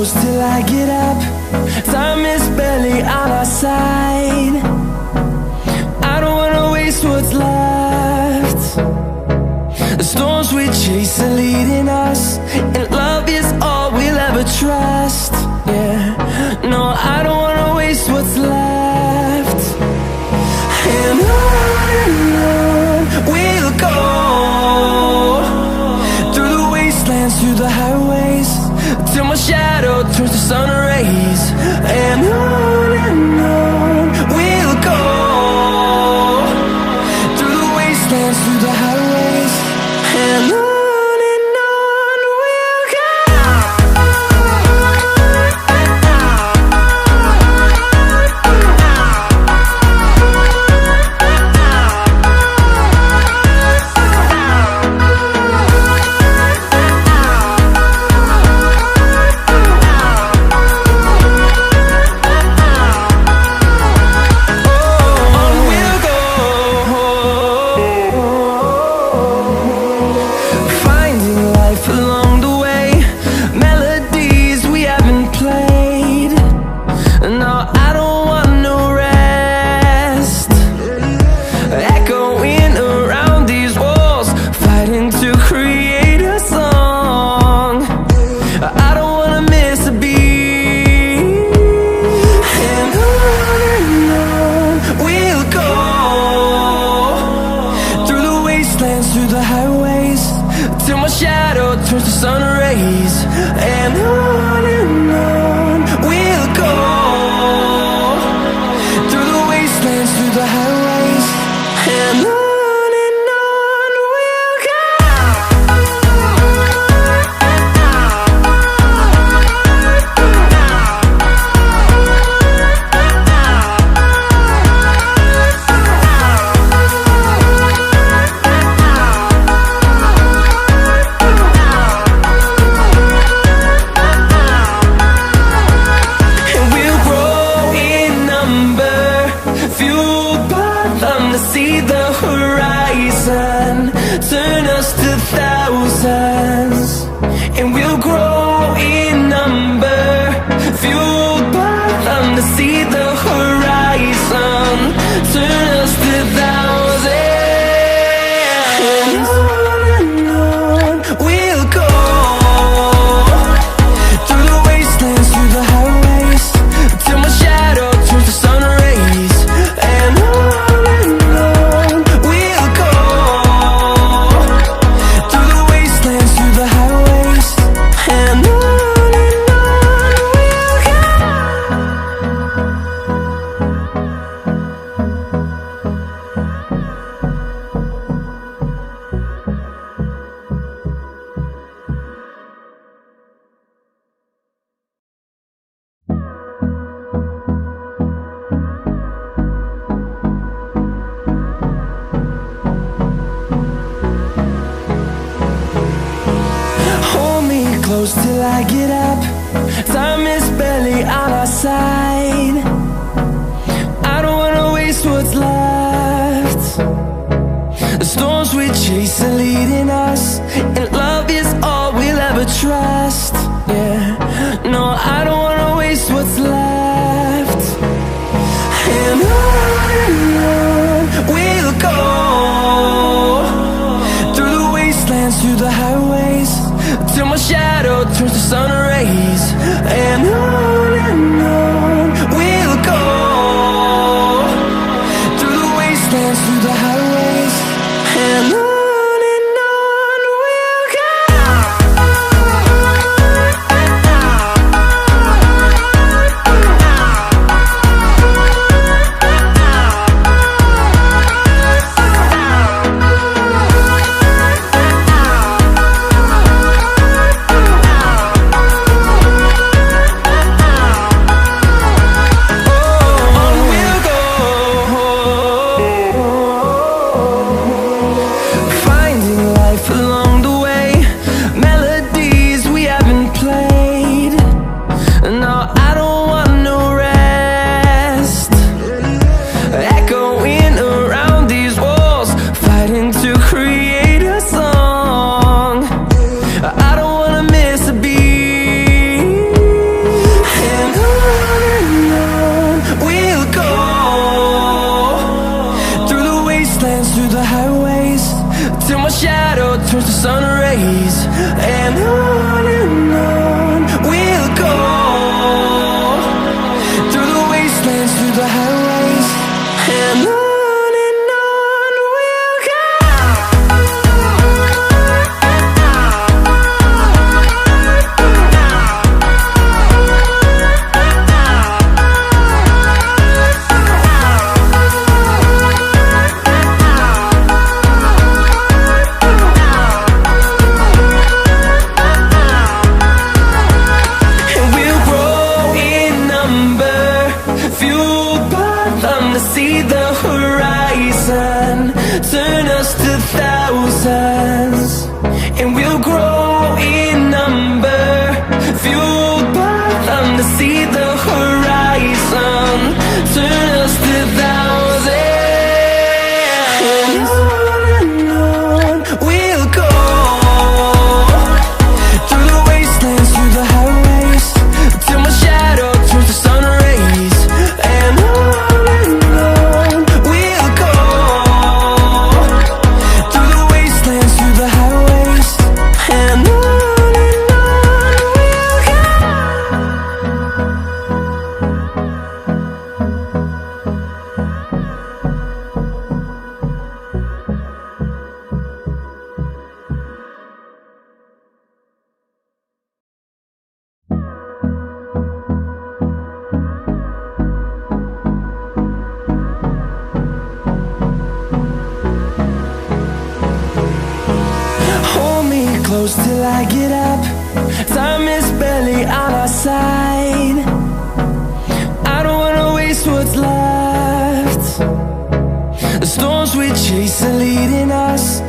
close till I get up. Time is barely on our side. I don't wanna waste what's left. The storms we chase are leading us, and love is all we'll ever trust. Yeah, no, I don't wanna waste what's left. And on we'll go, through the wastelands, through the highways, till my shadow turns to sun rays. And on we'll go, through the wastelands, through the highways, and on we'll go. Through the highways, till my shadow turns to sun rays. And on we'll go, through the wastelands, through the highways, and on we'll go. See the horizon, turn us to thousands, and we'll grow in number, fueled by them. To see the horizon, turn us to thousands, and on we'll go, through the wastelands, through the highways, till my shadow turns to sun rays. And close till I get up. Time is barely on our side. I don't wanna waste what's left. The storms we chase are leading us, and love is all we'll ever trust. Yeah, no, I don't wanna waste what's left. And on we'll go, through the wastelands, through the highways, till my shadow turns to sun rays. And on we'll go, through the wastelands, through the highways, and on. see the horizon, turn us to thousands. And on we'll go, through the wastelands, through the highways, till my shadow turns to sun rays. And on we'll go, through the wastelands, through the highways. And on we'll go. Hold me close till I get up. Time is barely on our side. I don't wanna waste what's left. The storms we chase are leading us